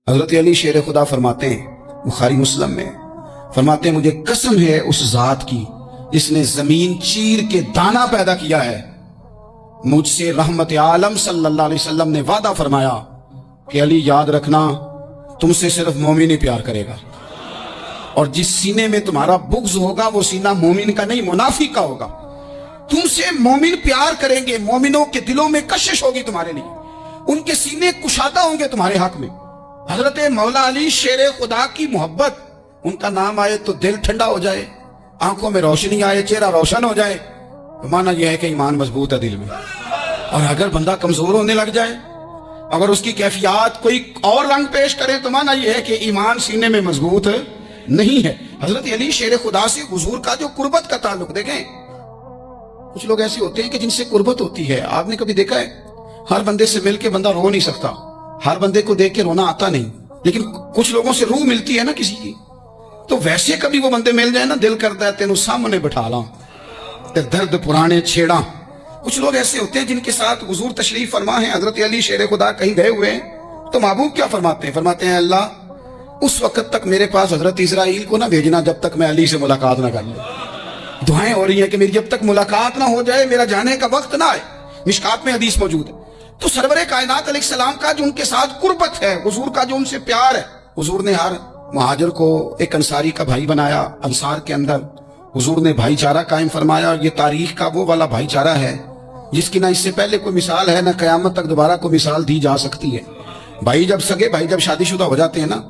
حضرت علی شیر خدا فرماتے ہیں بخاری مسلم میں، فرماتے ہیں مجھے قسم ہے اس ذات کی جس نے زمین چیر کے دانا پیدا کیا ہے، مجھ سے رحمت عالم صلی اللہ علیہ وسلم نے وعدہ فرمایا کہ علی یاد رکھنا تم سے صرف مومن ہی پیار کرے گا، اور جس سینے میں تمہارا بغض ہوگا وہ سینہ مومن کا نہیں منافق کا ہوگا۔ تم سے مومن پیار کریں گے، مومنوں کے دلوں میں کشش ہوگی تمہارے لیے، ان کے سینے کشادہ ہوں گے تمہارے حق میں۔ حضرت مولا علی شیر خدا کی محبت، ان کا نام آئے تو دل ٹھنڈا ہو جائے، آنکھوں میں روشنی آئے، چہرہ روشن ہو جائے، مانا یہ ہے کہ ایمان مضبوط ہے دل میں۔ اور اگر بندہ کمزور ہونے لگ جائے، اگر اس کی کیفیات کوئی اور رنگ پیش کرے، تو مانا یہ ہے کہ ایمان سینے میں مضبوط نہیں ہے۔ حضرت علی شیر خدا سے حضور کا جو قربت کا تعلق، دیکھیں کچھ لوگ ایسے ہوتے ہیں کہ جن سے قربت ہوتی ہے، آپ نے کبھی دیکھا ہے ہر بندے سے مل کے بندہ رو نہیں سکتا، ہر بندے کو دیکھ کے رونا آتا نہیں، لیکن کچھ لوگوں سے روح ملتی ہے نا کسی کی، تو ویسے کبھی وہ بندے مل جائے نا، دل کرتا ہے تینوں سامنے بٹھا لاں تے درد پرانے چھیڑاں۔ کچھ لوگ ایسے ہوتے ہیں جن کے ساتھ حضور تشریف فرما ہے، حضرت علی شیر خدا کہیں گئے ہوئے ہیں، تو محبوب کیا فرماتے ہیں؟ فرماتے ہیں اللہ اس وقت تک میرے پاس حضرت اسرائیل کو نہ بھیجنا جب تک میں علی سے ملاقات نہ کر لوں۔ دعائیں ہو رہی ہیں کہ میری جب تک ملاقات نہ ہو جائے، میرا جانے کا وقت نہ آئے۔ مشکات میں حدیث موجود ہے۔ تو سرور کائنات علیہ السلام کا جو ان کے ساتھ قربت ہے، حضور کا جو ان سے پیار ہے، حضور نے ہر مہاجر کو ایک انصاری کا بھائی بنایا، انصار کے اندر حضور نے بھائی چارہ قائم فرمایا، اور یہ تاریخ کا وہ والا بھائی چارہ ہے جس کی نہ اس سے پہلے کوئی مثال ہے، نہ قیامت تک دوبارہ کوئی مثال دی جا سکتی ہے۔ بھائی جب سگے بھائی جب شادی شدہ ہو جاتے ہیں نا،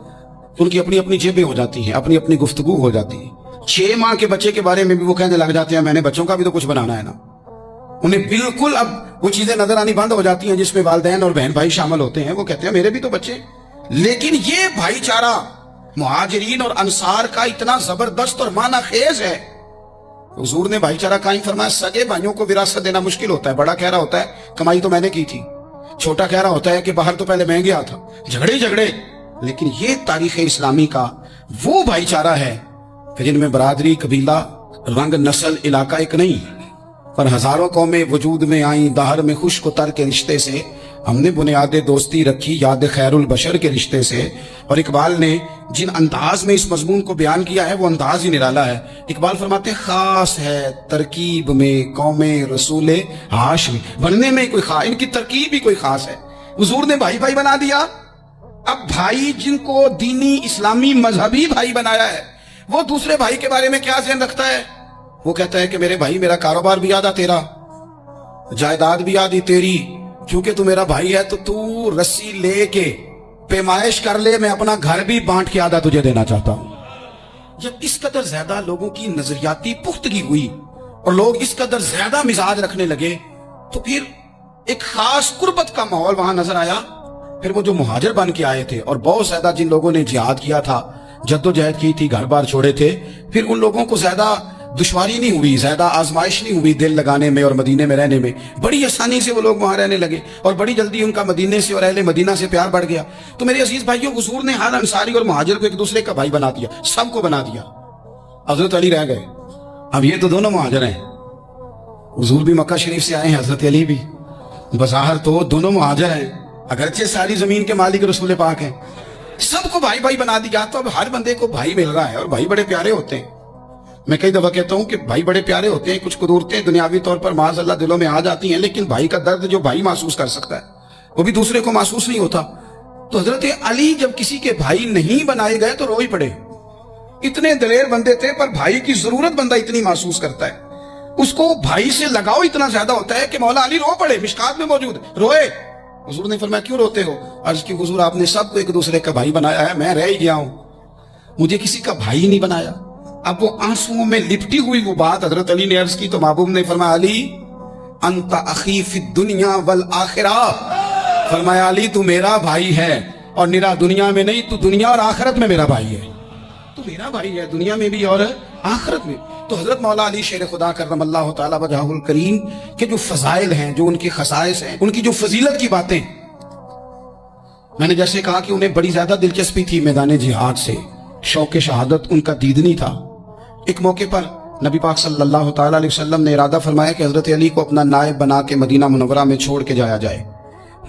تو ان کی اپنی اپنی جیبیں ہو جاتی ہیں، اپنی اپنی گفتگو ہو جاتی ہے۔ 6 ماہ کے بچے کے بارے میں بھی وہ کہنے لگ جاتے ہیں میں نے بچوں کا بھی تو کچھ بنانا ہے نا۔ انہیں بالکل اب وہ چیزیں نظر آنی بند ہو جاتی ہیں جس میں والدین اور بہن بھائی شامل ہوتے ہیں، وہ کہتے ہیں میرے بھی تو بچے۔ لیکن یہ بھائی چارہ مہاجرین اور انصار کا اتنا زبردست اور معنی خیز ہے، حضور نے بھائی چارہ قائم فرمایا۔ سگے بھائیوں کو وراثت دینا مشکل ہوتا ہے، بڑا کہہ رہا ہوتا ہے کمائی تو میں نے کی تھی، چھوٹا کہہ رہا ہوتا ہے کہ باہر تو پہلے میں گیا تھا، جھگڑے۔ لیکن یہ تاریخ اسلامی کا وہ بھائی چارہ ہے کہ جن میں برادری، قبیلہ، رنگ، نسل، علاقہ ایک نہیں، پر ہزاروں قومیں وجود میں آئیں دہر میں خشک و تر کے رشتے سے۔ ہم نے بنیاد دوستی رکھی یاد خیر البشر کے رشتے سے۔ اور اقبال نے جن انداز میں اس مضمون کو بیان کیا ہے وہ انداز ہی نرالا ہے۔ اقبال فرماتے ہیں خاص ہے ترکیب میں قوم رسول ہاشمی، بننے میں کوئی خاص، ان کی ترکیب ہی کوئی خاص ہے۔ حضور نے بھائی بھائی بنا دیا۔ اب بھائی جن کو دینی اسلامی مذہبی بھائی بنایا ہے، وہ دوسرے بھائی کے بارے میں کیا ذہن رکھتا ہے؟ وہ کہتا ہے کہ میرے بھائی میرا کاروبار بھی آدھا تیرا، جائیداد بھی آدھی تیری، کیونکہ تو میرا بھائی ہے تو تو رسی لے کے پیمائش کر لے، میں اپنا گھر بھی بانٹ کے آدھا تجھے دینا چاہتا ہوں۔ جب اس قدر زیادہ لوگوں کی نظریاتی پختگی ہوئی اور لوگ اس قدر زیادہ مزاج رکھنے لگے، تو پھر ایک خاص قربت کا ماحول وہاں نظر آیا۔ پھر وہ جو مہاجر بن کے آئے تھے اور بہت زیادہ جن لوگوں نے جہاد کیا تھا، جد و جہد کی تھی، گھر بار چھوڑے تھے، پھر ان لوگوں کو زیادہ دشواری نہیں ہوئی، زیادہ آزمائش نہیں ہوئی دل لگانے میں اور مدینے میں رہنے میں، بڑی آسانی سے وہ لوگ وہاں رہنے لگے، اور بڑی جلدی ان کا مدینے سے اور اہل مدینہ سے پیار بڑھ گیا۔ تو میرے عزیز بھائیوں، حضور نے ہر انصاری اور مہاجر کو ایک دوسرے کا بھائی بنا دیا، سب کو بنا دیا۔ حضرت علی رہ گئے، اب یہ تو دونوں مہاجر ہیں، حضور بھی مکہ شریف سے آئے ہیں، حضرت علی بھی، بظاہر تو دونوں مہاجر ہیں، اگرچہ ساری زمین کے مالک رسول پاک ہیں، سب کو بھائی بھائی بنا دیا۔ تو اب ہر بندے کو بھائی مل رہا ہے، اور بھائی بڑے پیارے ہوتے ہیں۔ میں کئی دفعہ کہتا ہوں کہ بھائی بڑے پیارے ہوتے ہیں، کچھ قدورتیں دنیاوی طور پر معاذ اللہ دلوں میں آ جاتی ہیں، لیکن بھائی کا درد جو بھائی محسوس کر سکتا ہے وہ بھی دوسرے کو محسوس نہیں ہوتا۔ تو حضرت علی جب کسی کے بھائی نہیں بنائے گئے تو رو ہی پڑے۔ اتنے دلیر بندے تھے، پر بھائی کی ضرورت بندہ اتنی محسوس کرتا ہے، اس کو بھائی سے لگاؤ اتنا زیادہ ہوتا ہے کہ مولا علی رو پڑے، مشکات میں موجود روئے۔ حضور نے فرمایا کیوں روتے ہو؟ عرض کی حضور آپ نے سب کو ایک دوسرے کا بھائی بنایا ہے، میں رہ ہی گیا ہوں، مجھے کسی کا بھائی نہیں بنایا۔ اب وہ آنسوؤں میں لپٹی ہوئی وہ بات حضرت علی نے عرض کی تو محبوب نے فرمایا علی انت اخی فی الدنیا والآخرہ، فرمایا علی تو میرا بھائی ہے، اور نرا دنیا میں نہیں، تو دنیا اور آخرت میں میرا بھائی ہے، تو میرا بھائی ہے دنیا میں بھی اور آخرت میں۔ تو حضرت مولا علی شیر خدا کرم اللہ تعالی وجہہ الکریم کے جو فضائل ہیں، جو ان کی خصائص ہیں، ان کی جو فضیلت کی باتیں، میں نے جیسے کہا کہ انہیں بڑی زیادہ دلچسپی تھی میدان جہاد سے، شوق شہادت ان کا دیدنی تھا۔ ایک موقع پر نبی پاک صلی اللہ تعالی علیہ وسلم نے ارادہ فرمایا کہ حضرت علی کو اپنا نائب بنا کے مدینہ منورہ میں چھوڑ کے جایا جائے۔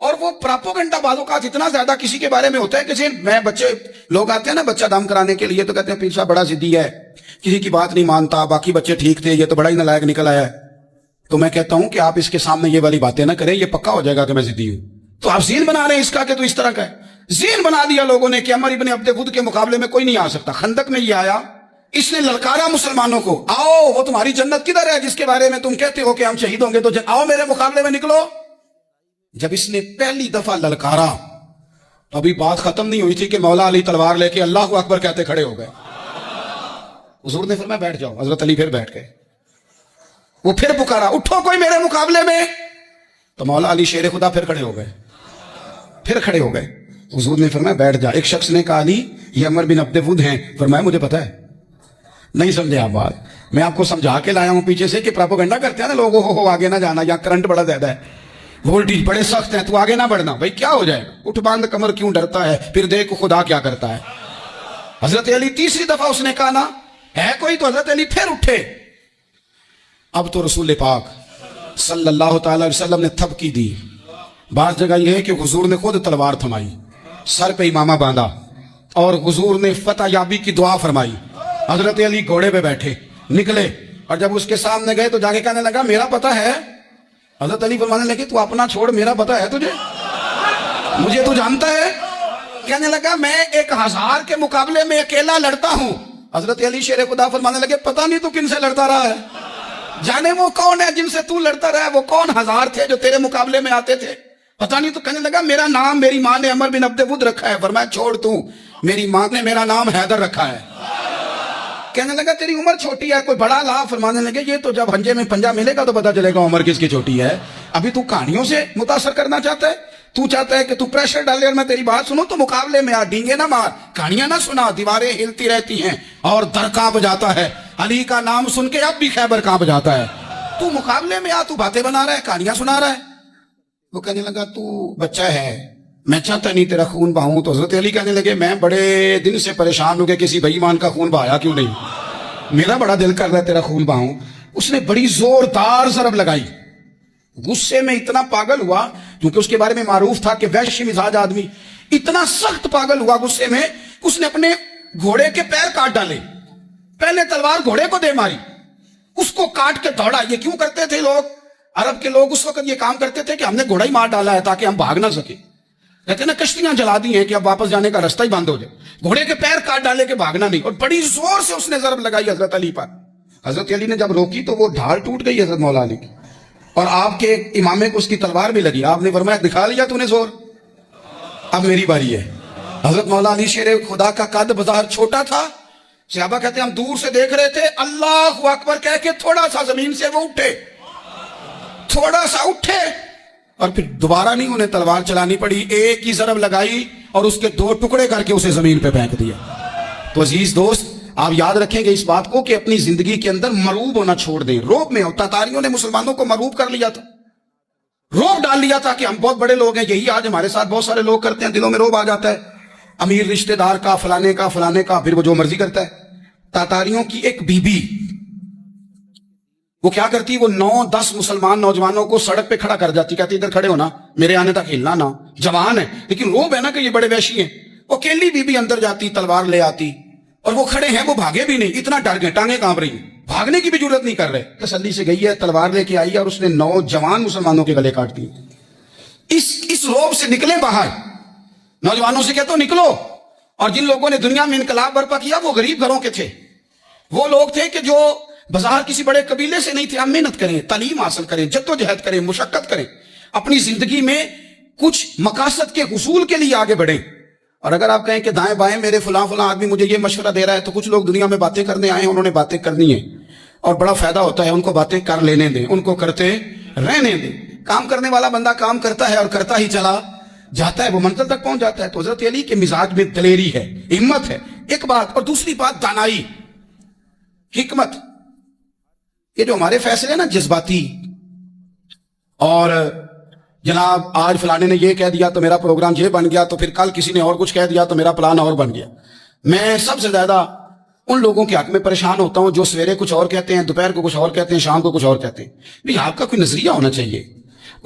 اور وہ پراپوگنڈا بعض اوقات اتنا زیادہ کسی کے بارے میں ہوتا ہے کہ میں بچے لوگ آتے ہیں نا بچہ دم کرانے کے لیے تو کہتے ہیں پیر صاحب بڑا ضدی ہے، کسی کی بات نہیں مانتا، باقی بچے ٹھیک تھے، یہ تو بڑا ہی نالائق نکل آیا ہے۔ تو میں کہتا ہوں کہ آپ اس کے سامنے یہ والی باتیں نہ کریں، یہ پکا ہو جائے گا کہ میں ضدی ہوں۔ تو آپ ذہن بنا رہے ہیں اس کا کہ تو اس طرح کا ہے، ذہن بنا دیا لوگوں نے کہ عمر ابن عبد ود کے مقابلے میں کوئی نہیں آ سکتا۔ خندق میں یہ آیا، اس نے للکارا مسلمانوں کو، آؤ وہ تمہاری جنت کدھر ہے جس کے بارے میں تم کہتے ہو کہ ہم شہید ہوں گے، تو آؤ میرے مقابلے میں نکلو۔ جب اس نے پہلی دفعہ للکارا تو ابھی بات ختم نہیں ہوئی تھی کہ مولا علی تلوار لے کے اللہ اکبر کہتے کھڑے ہو گئے۔ حضور نے فرمایا بیٹھ جاؤ، حضرت علی پھر بیٹھ گئے۔ وہ پھر پکارا اٹھو کوئی میرے مقابلے میں، تو مولا علی شیر خدا پھر کھڑے ہو گئے، پھر کھڑے ہو گئے۔ حضور نے فرمایا بیٹھ جا۔ ایک شخص نے کہا علی یہ عمر بن عبد ود ہیں، فرمایا مجھے پتا ہے۔ نہیں سمجھے آپ بات، میں آپ کو سمجھا کے لایا ہوں پیچھے سے کہ پراپوگنڈا کرتے ہیں نا لوگوں ہو آگے نہ جانا، یا کرنٹ بڑا زیادہ ہے، وولٹیج بڑے سخت ہیں، تو آگے نہ بڑھنا۔ بھائی کیا ہو جائے گا، اٹھ باندھ کمر کیوں ڈرتا ہے، پھر دیکھ خدا کیا کرتا ہے۔ حضرت علی تیسری دفعہ اس نے کہا نا ہے کوئی، تو حضرت علی پھر اٹھے۔ اب تو رسول پاک صلی اللہ تعالی علیہ وسلم نے تھپکی دی۔ بعض جگہ یہ ہے کہ حضور نے خود تلوار تھمائی، سر پہ امامہ باندھا، اور حضور نے فتح یابی کی دعا فرمائی۔ حضرت علی گھوڑے پہ بیٹھے نکلے، اور جب اس کے سامنے گئے تو جا کے کہنے لگا میرا پتہ ہے۔ حضرت علی فرمانے لگے تو اپنا چھوڑ، میرا پتہ ہے تجھے، مجھے تو جانتا ہے۔ کہنے لگا میں 1000 کے مقابلے میں اکیلا لڑتا ہوں۔ حضرت علی شیر خدا فرمانے لگے پتہ نہیں تو کن سے لڑتا رہا ہے، جانے وہ کون ہے جن سے تو لڑتا رہا ہے، وہ کون 1000 تھے جو تیرے مقابلے میں آتے تھے، پتہ نہیں۔ تو کہنے لگا میرا نام میری ماں نے عمر بن عبد ود رکھا ہے۔ فرمایا چھوڑ تو، میری ماں نے میرا نام حیدر رکھا ہے۔ کہنے لگا تیری عمر چھوٹی ہے، کوئی بڑا لا۔ فرمانے لگے یہ تو جب ہنجے میں پنجہ ملے گا تو پتا چلے گا عمر کس کی چھوٹی ہے، ابھی تو کہانیوں سے متاثر کرنا چاہتا ہے، تو چاہتا ہے کہ تو پریشر ڈالے اور میں تیری بات سنوں، تو مقابلے میں آ، ڈینگے نہ مار، کہانیاں نہ سنا، دیواریں ہلتی رہتی ہیں اور در کانپ جاتا ہے، علی کا نام سن کے اب بھی خیبر کانپ جاتا ہے، تو مقابلے میں آ، تو باتیں بنا رہا ہے، کہانیاں سنا رہا ہے۔ وہ کہنے لگا تو بچہ ہے، میں چاہتا نہیں تیرا خون بہاؤں۔ تو حضرت علی کہنے لگے میں بڑے دن سے پریشان ہو گیا کسی بے ایمان کا خون بہایا کیوں نہیں، میرا بڑا دل کر رہا ہے تیرا خون بہاؤں۔ اس نے بڑی زوردار ضرب لگائی، غصے میں اتنا پاگل ہوا، کیونکہ اس کے بارے میں معروف تھا کہ وحشی مزاج آدمی، اتنا سخت پاگل ہوا غصے میں، اس نے اپنے گھوڑے کے پیر کاٹ ڈالے، پہلے تلوار گھوڑے کو دے ماری، اس کو کاٹ کے دوڑا۔ یہ کیوں کرتے تھے لوگ، عرب کے لوگ اس وقت یہ کام کرتے تھے کہ ہم نے گھوڑا ہی مار ڈالا ہے تاکہ ہم بھاگ نہ سکے، کہتے ہیں نا کشتیاں جلا دی ہیں کہ اب واپس جانے کا راستہ ہی بند ہو جائے، گھوڑے کے پیر کاٹ ڈالے کہ بھاگنا نہیں، اور بڑی زور سے اس نے ضرب لگائی حضرت علی پر۔ حضرت علی نے جب روکی تو وہ ڈھال ٹوٹ گئی حضرت مولا علی کی، اور آپ کے امامے کو اس کی تلوار بھی لگی۔ آپ نے فرمایا دکھا لیا تو نے زور، اب میری باری ہے۔ حضرت مولا علی شیر خدا کا قد بظاہر چھوٹا تھا، صحابہ کہتے ہیں ہم دور سے دیکھ رہے تھے، اللہ اکبر کہہ کے تھوڑا سا زمین سے وہ اٹھے، تھوڑا سا اٹھے، اور پھر دوبارہ نہیں انہیں تلوار چلانی پڑی، ایک ہی ضرب لگائی اور اس کے 2 ٹکڑے کر کے اسے زمین پہ پھینک دیا۔ تو عزیز دوست آپ یاد رکھیں گے اس بات کو کہ اپنی زندگی کے اندر مرعوب ہونا چھوڑ دیں۔ روب میں تاتاریوں نے مسلمانوں کو مرعوب کر لیا تھا، روب ڈال لیا تھا کہ ہم بہت بڑے لوگ ہیں، یہی آج ہمارے ساتھ بہت سارے لوگ کرتے ہیں، دلوں میں روب آ جاتا ہے، امیر رشتہ دار کا، فلانے کا فلانے کا، پھر وہ جو مرضی کرتا ہے۔ تاتاریوں کی ایک بی بی وہ کیا کرتی، وہ 9-10 مسلمان نوجوانوں کو سڑک پہ کھڑا کر جاتی، کہتی ادھر کھڑے ہونا، میرے آنے تک ہلنا نہ، جوان ہے لیکن روب ہے نا کہ یہ بڑے وحشی ہیں۔ وہ اکیلی بی بی اندر جاتی، تلوار لے آتی، اور وہ کھڑے ہیں، وہ بھاگے بھی نہیں، اتنا ڈر گئے، ٹانگیں کانپ رہی ہیں، بھاگنے کی بھی جرات نہیں کر رہے، تسلی سے گئی ہے، تلوار لے کے آئی ہے، اور اس نے 9 جوان مسلمانوں کے گلے کاٹ دیے۔ اس روب سے نکلے باہر، نوجوانوں سے کہتا ہوں نکلو۔ اور جن لوگوں نے دنیا میں انقلاب برپا کیا وہ غریب گھروں کے تھے، وہ لوگ تھے کہ جو بظاہر کسی بڑے قبیلے سے نہیں تھے، ہم محنت کریں، تعلیم حاصل کریں، جدوجہد کریں، مشقت کریں، اپنی زندگی میں کچھ مقاصد کے حصول کے لیے آگے بڑھیں۔ اور اگر آپ کہیں کہ دائیں بائیں میرے فلاں آدمی مجھے یہ مشورہ دے رہا ہے، تو کچھ لوگ دنیا میں باتیں کرنے آئے ہیں، انہوں نے باتیں کرنی ہیں اور بڑا فائدہ ہوتا ہے، ان کو باتیں کر لینے دیں، ان کو کرتے رہنے دیں۔ کام کرنے والا بندہ کام کرتا ہے اور کرتا ہی چلا جاتا ہے، وہ منزل تک پہنچ جاتا ہے۔ تو حضرت علی کے مزاج میں دلیری ہے، ہمت ہے، ایک بات، اور دوسری بات دانائی، حکمت۔ یہ جو ہمارے فیصلے ہیں نا جذباتی، اور جناب آج فلانے نے یہ کہہ دیا تو میرا پروگرام یہ بن گیا، تو پھر کل کسی نے اور کچھ کہہ دیا تو میرا پلان اور بن گیا، میں سب سے زیادہ ان لوگوں کے حق میں پریشان ہوتا ہوں جو سویرے کچھ اور کہتے ہیں، دوپہر کو کچھ اور کہتے ہیں، شام کو کچھ اور کہتے ہیں۔ نہیں، آپ کا کوئی نظریہ ہونا چاہیے،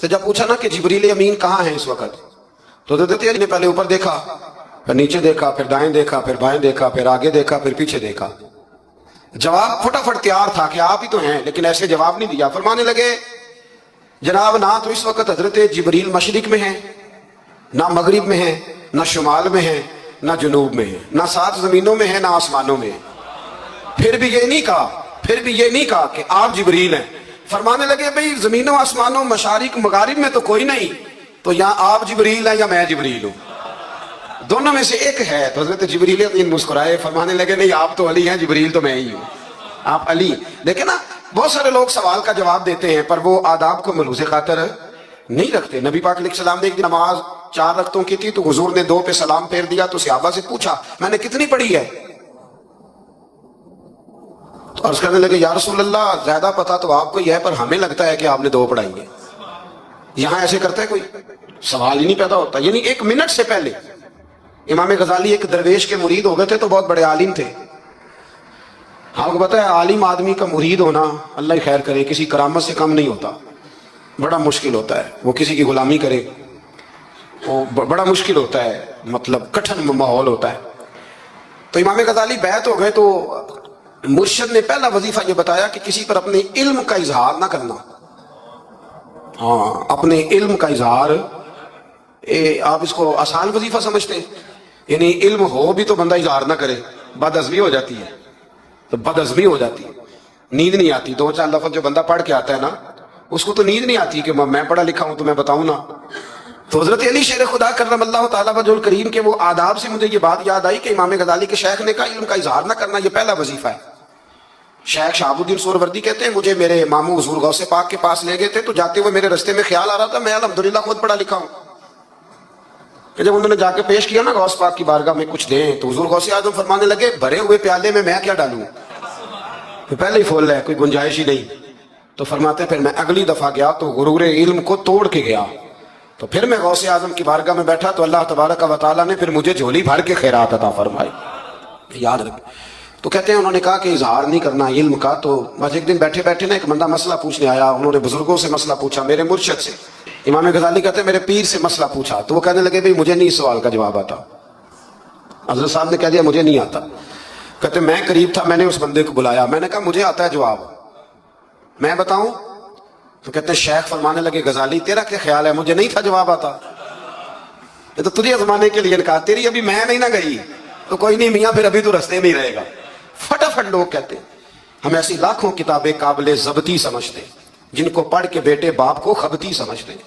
سے جب پوچھا نا کہ جبریل امین کہاں ہیں اس وقت، تو حضرت علی نے پہلے اوپر دیکھا، پھر نیچے دیکھا، پھر دائیں دیکھا، پھر بائیں دیکھا، پھر آگے دیکھا، پھر پیچھے دیکھا۔ جواب فٹافٹ تیار تھا کہ آپ ہی تو ہیں، لیکن ایسے جواب نہیں دیا۔ فرمانے لگے جناب نہ تو اس وقت حضرت جبریل مشرق میں ہیں، نہ مغرب میں ہیں، نہ شمال میں ہیں، نہ جنوب میں ہیں، نہ 7 زمینوں میں ہیں، نہ آسمانوں میں ہیں۔ پھر بھی یہ نہیں کہا کہ آپ جبریل ہیں۔ فرمانے لگے بھئی زمینوں آسمانوں مشارق مغارب میں تو کوئی نہیں، تو یہاں آپ جبریل ہیں یا میں جبریل ہوں؟ دونوں میں سے ایک ہے۔ تو حضرت جبریل امین مسکرائے، فرمانے لگے نہیں آپ تو علی ہیں، جبریل تو میں ہی ہوں، آپ علی۔ لیکن نا بہت سارے لوگ سوال کا جواب دیتے ہیں پر وہ آداب کو ملحوظ خاطر نہیں رکھتے۔ نبی پاک علیہ السلام نے ایک دن نماز 4 رکعتوں کی تھی تو حضور نے 2 پہ سلام پھیر دیا، تو صحابہ سے پوچھا میں نے کتنی پڑھی ہے؟ تو عرض کرنے لگے یا رسول اللہ زیادہ پتا تو آپ کو ہی ہے، پر ہمیں لگتا ہے کہ آپ نے 2 پڑھائی ہے۔ یہاں ایسے کرتا ہے کوئی؟ سوال ہی نہیں پیدا ہوتا۔ یعنی 1 منٹ سے پہلے امام غزالی ایک درویش کے مرید ہو گئے تھے، تو بہت بڑے عالم تھے۔ آپ کو پتا ہے عالم آدمی کا مرید ہونا، اللہ ہی خیر کرے، کسی کرامت سے کم نہیں ہوتا، بڑا مشکل ہوتا ہے۔ وہ کسی کی غلامی کرے وہ بڑا مشکل ہوتا ہے، مطلب کٹھن ماحول ہوتا ہے۔ تو امام غزالی بیعت ہو گئے تو مرشد نے پہلا وظیفہ یہ بتایا کہ کسی پر اپنے علم کا اظہار نہ کرنا۔ ہاں اپنے علم کا اظہار، آپ اس کو آسان وظیفہ سمجھتے ہیں؟ یعنی علم ہو بھی تو بندہ اظہار نہ کرے، بد ہضمی ہو جاتی ہے، تو بد ہضمی ہو جاتی ہے، نیند نہیں آتی۔ 2-4 لفظ جو بندہ پڑھ کے آتا ہے نا، اس کو تو نیند نہیں آتی کہ میں پڑھا لکھا ہوں تو میں بتاؤں نا۔ تو حضرت علی شیر خدا کرم اللہ تعالیٰ وجہ الکریم کے وہ آداب سے مجھے یہ بات یاد آئی کہ امام غزالی کے شیخ نے کہا علم کا اظہار نہ کرنا یہ پہلا وظیفہ ہے۔ شیخ شہاب الدین سہروردی کہتے ہیں مجھے میرے ماموں حضور غوث پاک کے پاس لے گئے تھے، تو جاتے ہوئے میرے رستے میں خیال آ رہا تھا میں الحمدللہ خود پڑھا لکھا ہوں، کہ جب انہوں نے جا کے پیش کیا نا غوث پاک کی بارگاہ میں کچھ دیں، تو حضور غوث اعظم فرمانے لگے بھرے ہوئے پیالے میں کیا ڈالوں؟ تو پہلے ہی فول ہے، کوئی گنجائش ہی نہیں۔ تو فرماتے پھر میں اگلی دفعہ گیا تو غرور علم کو توڑ کے گیا، تو پھر میں غوث اعظم کی بارگاہ میں بیٹھا تو اللہ تبارک و تعالیٰ نے پھر مجھے جھولی بھر کے خیرات عطا فرمائی۔ یاد رکھ۔ تو کہتے ہیں انہوں نے کہا کہ اظہار نہیں کرنا علم کا۔ تو بس ایک دن بیٹھے بیٹھے نا ایک بندہ مسئلہ پوچھنے آیا، انہوں نے بزرگوں سے مسئلہ پوچھا، میرے مرشد سے۔ امام غزالی کہتے ہیں میرے پیر سے مسئلہ پوچھا، تو وہ کہنے لگے بھئی مجھے نہیں اس سوال کا جواب آتا۔ حضرت صاحب نے کہہ دیا مجھے نہیں آتا۔ کہتے میں قریب تھا، میں نے اس بندے کو بلایا، میں نے کہا مجھے آتا ہے جواب، میں بتاؤں؟ تو کہتے ہیں شیخ فرمانے لگے غزالی تیرا کیا خیال ہے مجھے نہیں تھا جواب آتا؟ یہ تو تجھے زمانے کے لیے کہا، تیری ابھی میں نہیں نہ گئی تو کوئی نہیں میاں، پھر ابھی تو رستے میں ہی رہے گا۔ فٹافٹ لوگ کہتے ہیں ہم ایسی لاکھوں کتابیں قابل ضبطی سمجھتے ہیں جن کو پڑھ کے بیٹے باپ کو خبتی سمجھتے ہیں۔